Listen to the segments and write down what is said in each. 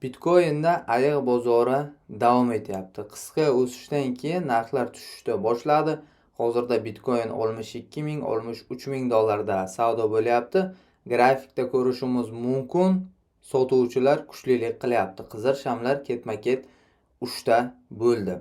Bitcoin'da ayiq bozori davom etyapti. Qisqa o'sishdan keyin narxlar tushishda boshladi. Hozirda Bitcoin 62 ming, 63 ming dollarda savdo bo'lyapti. Grafikda ko'rishimiz mumkin, sotuvchilar kuchlilik qilyapti. Qizil shamlar ketma-ket 3 ta bo'ldi.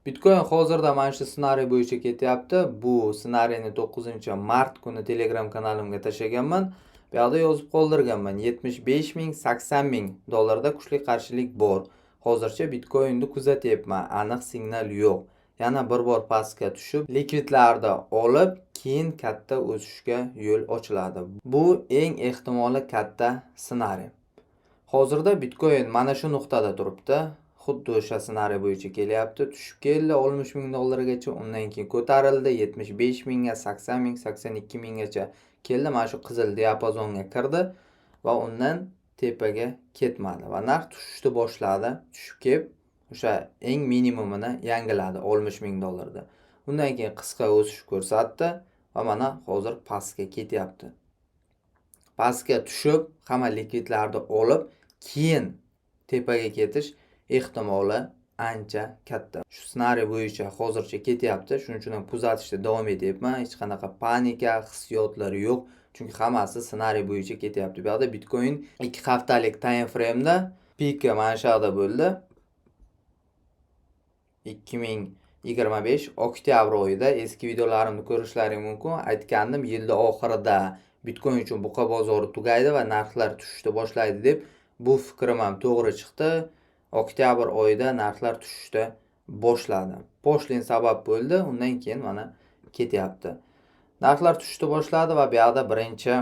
Bitcoin hozirda mana shu ssenariy bo'yicha ketyapti. Bu ssenariyni 9-mart kuni Telegram kanalimga tashlaganman. Bu yerda yozib qoldirganman. 75 ming, 80 ming dollarda kuchli qarshilik bor. Hozircha Bitcoinni kuzatyapman. Aniq signal yo'q. Yana bir bor pastga tushib, likvidlarni olib, keyin katta o'sishga yo'l ochiladi. Bu eng ehtimoli katta ssenariy. Hozirda Bitcoin mana shu nuqtada turibdi. Xuddi o'sha ssenariy bo'yicha kelyapti. Tushib keldi 60 ming dollargacha, undan keyin ko'tarildi 75 mingga, 80 ming, 82 minggacha keldi. Mana shu qizil diapazonga kirdi va undan tepaga ketmadi va narx tushishni boshladi. Tushib kelib, o'sha eng minimumini yangiladi 60 ming dollarda. Undan keyin qisqa o'sish ko'rsatdi va mana hozir pastga ketyapti. Pastga tushib, hamma likvidlarni olib, keyin tepaga ketish ehtimoli ancha katta. Shu ssenariy bo'yicha hozircha ketyapti. Shuning uchun ham kuzatishda davom etyapman. Hech qanaqa panika, hissiyotlar yo'q. Chunki hammasi ssenariy bo'yicha ketyapti. Bu yerda Bitcoin 2 haftalik time frame'da pika mana shu yerda bo'ldi. 2025 oktyabr oyida eski videolarimni ko'rishlaring mumkin. Aytgandim, yilda oxirida Bitcoin uchun buqa bozori tugaydi va narxlar tushishni boshlaydi deb. Bu fikrim ham to'g'ri chiqdi. Oktyabr oyida narxlar tushishda boshladi. Poshlin sabab bo'ldi, undan keyin mana ketyapti. Narxlar tushishda boshladi va bu yerda birinchi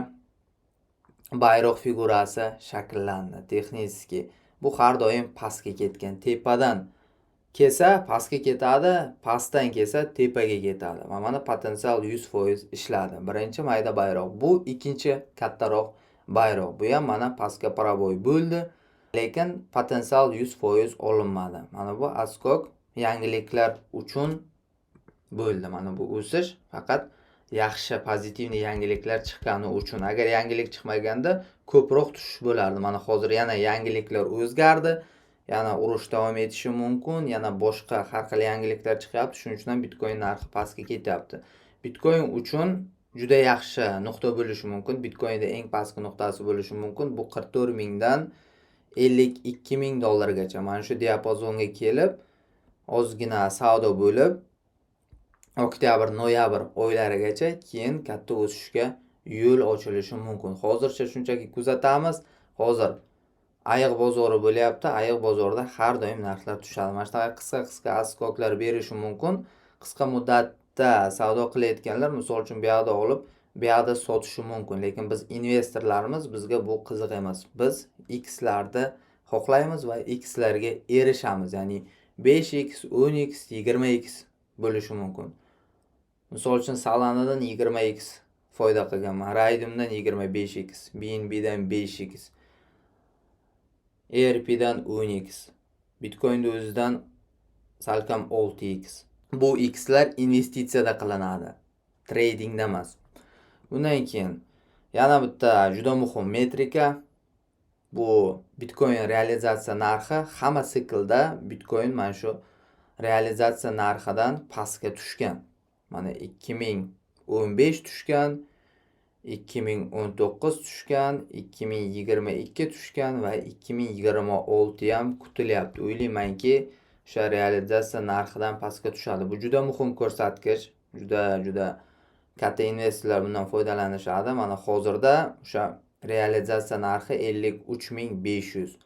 bayroq figurasi shakllandi. Texnически bu har doim pastga ketgan. Tepadan kelsa pastga ketadi, pastdan kelsa tepaga ketadi. Va mana potensial 100% ishladi. Birinchi mayda bayroq. Bu ikkinchi kattaroq bayroq. Bu ham mana pastga paraboy bo'ldi. Lekin potensial 100% olinmadi. Mana bu askok yangiliklar uchun bo'ldi. Mana bu o'sish faqat yaxshi pozitivniy yangiliklar chiqqani uchun. Agar yangilik chiqmaganda ko'proq tushish bo'lardi. Mana hozir yana yangiliklar o'zgardi. Yana urush davom etishi mumkin. Yana boshqa har xil yangiliklar chiqyapti. Shuning uchun ham Bitcoin narxi pastga ketyapti. Bitcoin uchun juda yaxshi nuqta bo'lishi mumkin. Bitcoinda eng pastki nuqtasi bo'lishi mumkin. Bu 44 mingdan 52 ming dollargacha mana shu diapazonga kelib, ozgina savdo bo'lib, oktyabr, noyabr oylarigacha keyin katta o'sishga yo'l ochilishi mumkin. Hozircha shunchaki kuzatamiz. Hozir ayiq bozori bo'lyapti. Ayiq bozorida har doim narxlar tushadi. Mana shunaqa qisqa askoklar berishi mumkin. Qisqa muddatda savdo qilayotganlar, misol uchun bu yerda olib, bu yerda sotishi mumkin. Lekin biz investorlarimiz, bizga bu qiziq emas. Biz X larda xohlaymiz va X larga erishamiz. Ya'ni 5x, 10x, 20x bo'lishi mumkin. Misol uchun Solanadan 20x foyda qilganman. Raidimdan 25x, BNBdan 5x, ERPdan 10x, Bitcoinda o'zidan salkam 6x. Bu x lar investitsiyada qilinadi, tradingda emas. Bundan keyin yana bitta juda muhim metrika. Bu Bitcoin realizatsiya narxi. Hamma siklda Bitcoin mana shu realizatsiya narxidan pastga tushgan. Mana 2015 tushgan, 2019 tushgan, 2022 tushgan va 2026 ham kutilyapti. O'ylaymanki, o'sha realizatsiya narxidan pastga tushadi. Bu juda muhim ko'rsatkich. Juda katta investorlar bundan foydalanishadi. Mana hozirda o'sha realizatsiya narxi 53500.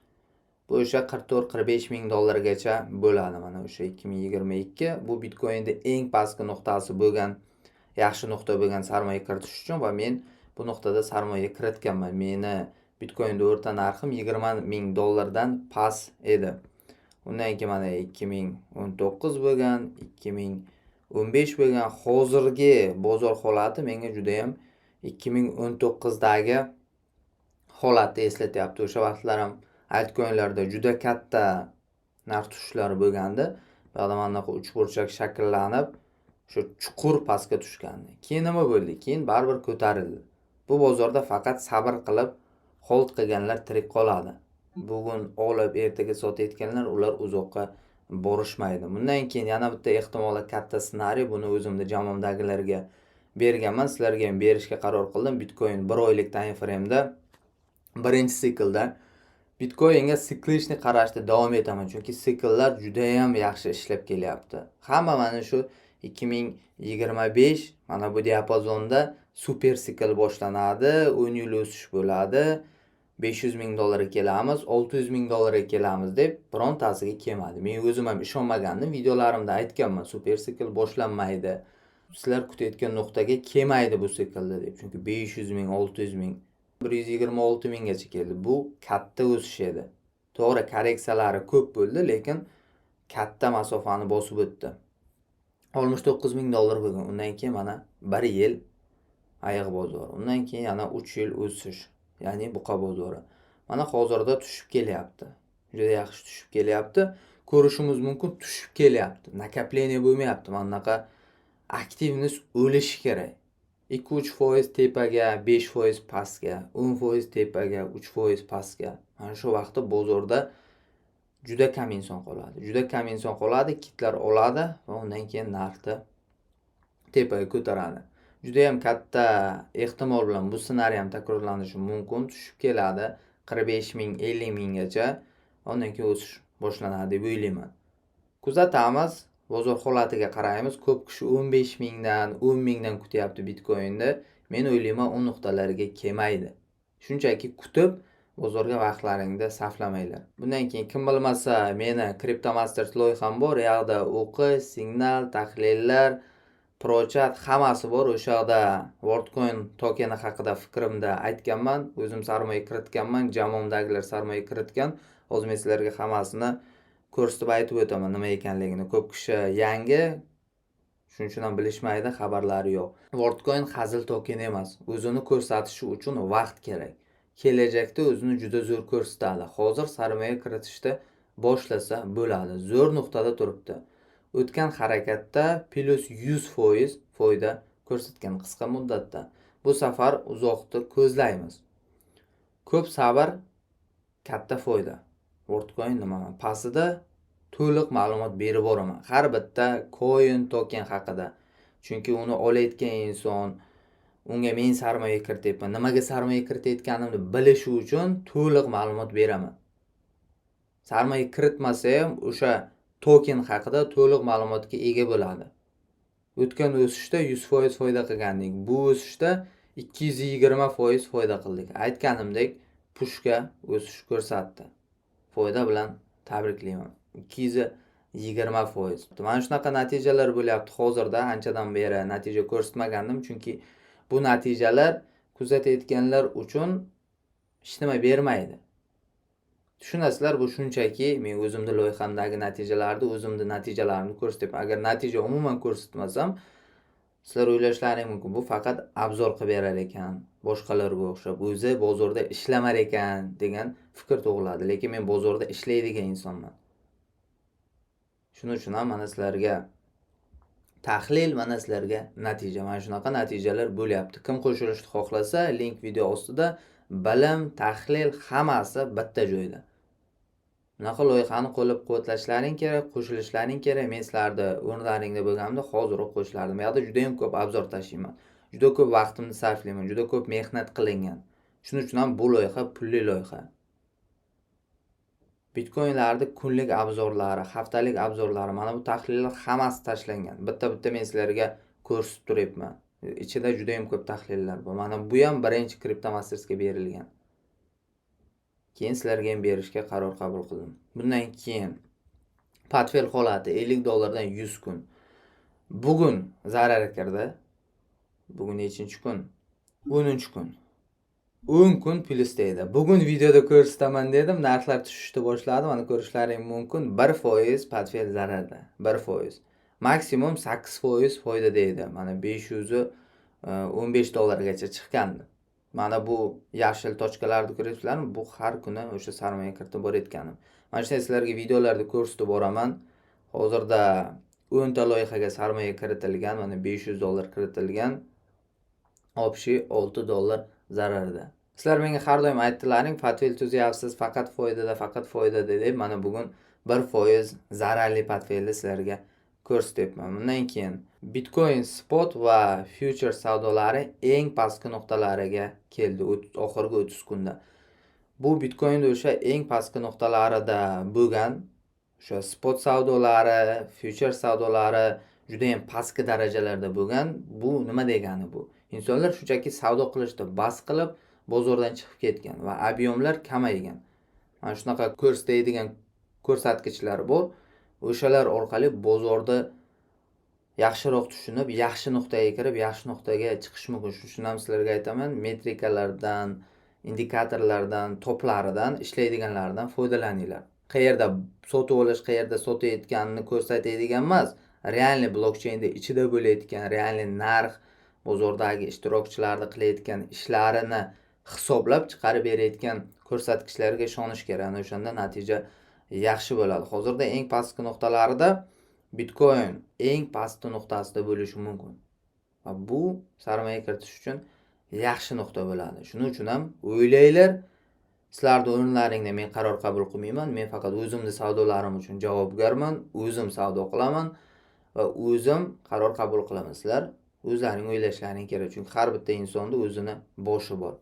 Bu o'sha 44-45 ming dollargacha bo'ladi. Mana o'sha 2022. Bu Bitcoinda eng pastki nuqtasi bo'lgan, yaxshi nuqta bo'lgan sarmoya kiritish uchun va men bu nuqtada sarmoya kiritganman. Meni Bitcoinda o'rta narxim 20 ming dollardan past edi. Undan keyin mana 2019 bo'lgan, 2015 bo'lgan. Hozirgi bozor holati menga juda ham 2019dagi holatni eslatyapti. O'sha vaqtlar ham altcoinlarda juda katta narx tushishlari bo'lgandi. Bu yerda mana bu uchburchak shakllanib, shu chuqur pastga tushgandi. Keyin nima bo'ldi? Keyin baribir ko'tarildi. Bu bozorda faqat sabr qilib hold qilganlar tirik qoladi. bugun olib ertaga sotayotganlar ular uzoqqa borishmaydi. Bundan keyin yana bitta ehtimoli katta ssenariy, buni o'zimni jamoamdagilarga berganman, sizlarga ham berishga qaror qildim. Bitcoin 1 oylik time frame'da birinchi siklda Bitcoinga siklishni qarashda davom etaman, chunki sikllar juda ham yaxshi ishlab kelyapti. Hamma mana shu 2025 mana bu diapazonda super sikl boshlanadi, 10 yil o'sish bo'ladi. 500 ming dollarga kelamiz, 600 ming dollarga kelamiz deb birontasiga kelmadi. Men o'zim ham ishonmagandim, videolarimda aytganman, super sikl boshlanmaydi. Sizlar kutayotgan nuqtaga kelmaydi bu siklda deb. Chunki 500 ming, 600 ming, 126 minggacha keldi. Bu katta o'sish edi. To'g'ri, korreksiyalari ko'p bo'ldi, lekin katta masofani bosib o'tdi. 69 ming dollar bo'lgan. Undan keyin mana 1 yil ayiq bozori. Undan keyin yana 3 yil o'sish. Ya'ni buqa bozori. Mana hozirda tushib kelyapti. Juda yaxshi tushib kelyapti. Ko'rishimiz mumkin, tushib kelyapti. Nakapleniya bo'lmayapti. Mana bunaqa aktivnost o'lishi kerak. 2-3% tepaga, 5% pastga, 10% tepaga, 3% pastga. Mana shu vaqtda bozorda juda kam inson qoladi. Juda kam inson qoladi, kitlar oladi va undan keyin narxni tepaga ko'taradi. Juda ham katta ehtimol bilan bu ssenariy ham takrorlanishi mumkin. Tushib keladi 45 ming, 50 minggacha. Undan keyin o'sish boshlanadi deb o'ylayman. Kuzatamiz, bozor holatiga qaraymiz. Ko'p kishi 15 mingdan, 10 mingdan kutyapti Bitcoinni. Men o'ylayman u nuqtalarga kelmaydi. Shunchaki kutib bozorga vaqtlaringda saflamanglar. Bundan keyin kim bilmasa, meni CryptoMasters loyiham bor. U yerda o'qish, signal, tahlillar, prochat hammasi bor. O'sha yerda WorldCoin tokeni haqida fikrimda aytganman, o'zim sarmoya kiritganman, jamoamdagilar sarmoya kiritgan. Hozir men sizlarga hammasini ko'rsatib aytib o'taman nima ekanligini. Ko'p kishi yangi, shuning uchun ham bilishmaydi, xabarlari yo'q. WorldCoin hazil token emas. O'zini ko'rsatishi uchun vaqt kerak. Kelajakda o'zini juda zo'r ko'rsatadi. Hozir sarmoya kiritishda boshlasa bo'ladi. Zo'r nuqtada turibdi. O'tgan harakatda plus 100% foyda ko'rsatgan qisqa muddatda. Bu safar uzoqni ko'zlaymiz. Ko'p sabr, katta foyda. WorldCoin nima? Pastida to'liq ma'lumot berib boraman. Har bitta coin token haqida. Chunki uni olayotgan inson, unga men sarmoya kirityapman, nimaga sarmoya kiritayotganimni bilishi uchun to'liq ma'lumot beraman. Sarmoya kiritmasa ham o'sha token haqida to'liq ma'lumotga ega bo'ladi. O'tgan o'sishda 100% foyda qilgandik. Bu o'sishda 220% foyda qildik. Aytganimdek, pushka o'sish ko'rsatdi. Foyda bilan tabriklayman. 220%. Mana shunaqa natijalar bo'lyapti hozirda. Anchadan beri natija ko'rsatmagandim, chunki bu natijalar kuzatayotganlar uchun hech nima bermaydi. Tushunasizlar, bu shunchaki men o'zimning loyihamdagi natijalarni, o'zimning natijalarimni ko'rsatyapman. Agar natija umuman ko'rsatmasam, sizlar o'ylashlaring mumkin, bu faqat obzor qilib berar ekan, boshqalarga o'xshab, o'zi bozorda ishlamar ekan degan fikr tug'iladi. Lekin men bozorda ishlaydigan insonman. Shuning uchun ham mana sizlarga tahlil, mana sizlarga natija. Mana shunaqa natijalar bo'lyapti. Kim qo'shilishni xohlasa, link video ostida. Bilim, tahlil hammasi bitta joyda. Bunaqa loyihani qo'llab quvvatlashlaring kerak, qo'shilishlaring kerak. Men sizlarni o'rnlaringda bo'lganimda hozirroq qo'shilardim. Bu yerda juda ham ko'p obzor tashlayman. Juda ko'p vaqtimni sarflayman, juda ko'p mehnat qilingan. Shuning uchun ham bu loyiha pulli loyiha. Bitcoinlarni kunlik obzorlari, haftalik obzorlari, mana bu tahlillar hammasi tashlangan. Bitta-bitta men sizlarga ko'rsatib turibman. Ichida juda ham ko'p tahlillar bor. Mana bu ham birinchi CryptoMastersga berilgan. Keyin sizlarga ham berishga qaror qabul qildim. Bundan keyin portfel holati 50 dollardan 100 kun. Bugun zarar kirdi. Bugun nechinchi kun? 10-kun. 10 kun plusdaydi. Bugun videoda ko'rsataman dedim, narxlar tushishni boshladi. Mana ko'rishlaring mumkin. 1% portfel zararda. 1%. Maksimum 8% foyda deydi. Mana 515 dollargacha chiqqandi. Mana bu yashil tochkalarni ko'ryapsizlarmi? Bu har kuni o'sha sarmoya kiritib borayotganim. Mana shunday sizlarga videolarda ko'rsatib boraman. Hozirda 10 ta loyihaga sarmoya kiritilgan, mana 500 dollar kiritilgan. Общий 6 dollar zararda. Sizlar menga har doim aytdilaring, portfel tuzyapsiz, faqat foydada deb, mana bugun 1% zararli portfelni sizlarga ko'rsatyapman. Bundan keyin Bitcoin spot va future savdolari eng pastki nuqtalariga keldi oxirgi 30 kunda. Bu Bitcoin o'sha eng pastki nuqtalarida bo'lgan, o'sha spot savdolari, future savdolari juda ham pastki darajalarda bo'lgan. Bu nima degani bu? Insonlar shunchaki savdo qilishda bas qilib bozordan chiqib ketgan va ob'yomlar kamaygan. Mana shunaqa ko'rsatadigan ko'rsatkichlar bor. O'shalar orqali bozorda yaxshiroq tushunib, yaxshi nuqtaga kirib, yaxshi nuqtaga chiqish mumkin. Shuning ham sizlarga aytaman, metrikalardan, indikatorlardan, toplaridan, ishlaydiganlardan foydalaninglar. Qayerda sotib olish, qayerda sotayotganini ko'rsatadigan emas, realniy blokcheynda ichida bo'layotgan realniy narx, bozordagi ishtirokchilarni qilayotgan ishlarini hisoblab chiqarib berayotgan ko'rsatkichlarga ishonish kerak. Ana o'shanda natija yaxshi bo'ladi. Hozirda eng pastki nuqtalarida Bitcoin eng pastki nuqtasida bo'lishi mumkin. Va bu sarmoya kiritish uchun yaxshi nuqta bo'ladi. Shuning uchun ham o'ylanglar. Sizlarning o'rinlaringda men qaror qabul qilmayman. Men faqat o'zimning savdolarim uchun javobgarman, o'zim savdo qilaman va o'zim qaror qabul qilaman. Sizlar o'zlaring o'ylashlaring kerak, chunki har bitta insonda o'zini boshi bor.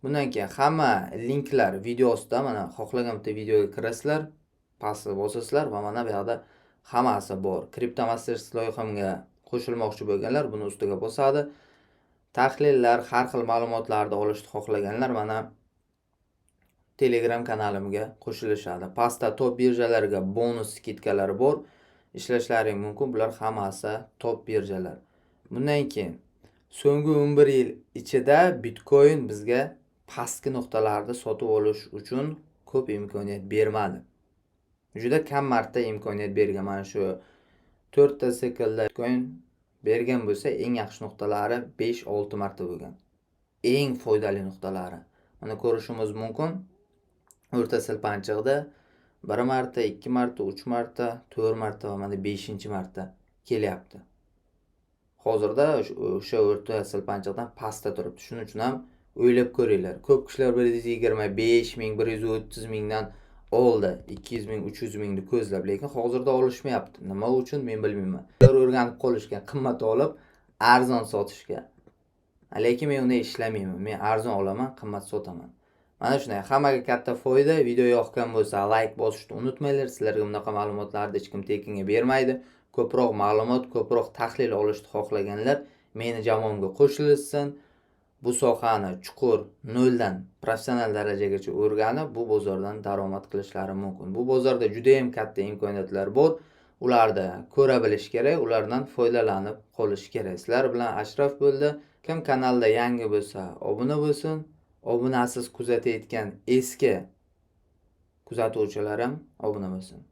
Bundan keyin hamma linklar video ostida, mana xohlagan bitta videoga kirasizlar, pastga bosasizlar va mana bu yerda hammasi bor. CryptoMasters loyihamga qo'shilmoqchi bo'lganlar buni ustiga bosadi. Tahlillar, har xil ma'lumotlarni olishni xohlaganlar mana Telegram kanalimga qo'shilishadi. Pastda top birjalarga bonus skidkalari bor. Ishlashlaring mumkin. Bular hammasi top birjalar. Bundan keyin so'nggi 11 yil ichida Bitcoin bizga pastki nuqtalarda sotib olish uchun ko'p imkoniyat bermadi. Juda kam marta imkoniyat bergan. Mana shu 4 ta siklda Bitcoin bergan bo'lsa, eng yaxshi nuqtalari 5-6 marta bo'lgan. Eng foydali nuqtalari. Mana ko'rishimiz mumkin. O'rta silpanchiqda 1 marta, 2 marta, 3 marta, 4 marta va mana 5-marta kelyapti. Hozirda o'sha o'rta silpanchiqdan pastda turibdi. Shuning uchun ham o'ylab ko'ringlar. Ko'p kishilar 125 ming, 130 mingdan oldi, 200 ming, 300 mingni ko'zlab, lekin hozirda olishmayapti. Nima uchun men bilmayman. Ular o'rganib qolishgan, qimmat olib, arzon sotishga. Lekin men uni ishlamayman. Men arzon olaman, qimmat sotaman. Mana shunday. Hammaga katta foyda. Video yoqqan bo'lsa, like bosishni unutmanglar. Sizlarga bunaqa ma'lumotlarni hech kim tekinga bermaydi. Ko'proq ma'lumot, ko'proq tahlil olishni xohlaganlar meni jamoamga qo'shilsin. Bu sohani chuqur noldan professional darajagacha o'rganib, bu bozordan daromad qilishlari mumkin. Bu bozorda juda ham katta imkoniyatlar bor. Ularni ko'ra bilish kerak, ulardan foydalanib qolish kerak. Sizlar bilan Ashraf bo'ldi. Kim kanalda yangi bo'lsa, obuna bo'lsin. Obunasiz kuzatayotgan eski kuzatuvchilar ham obuna bo'lsin.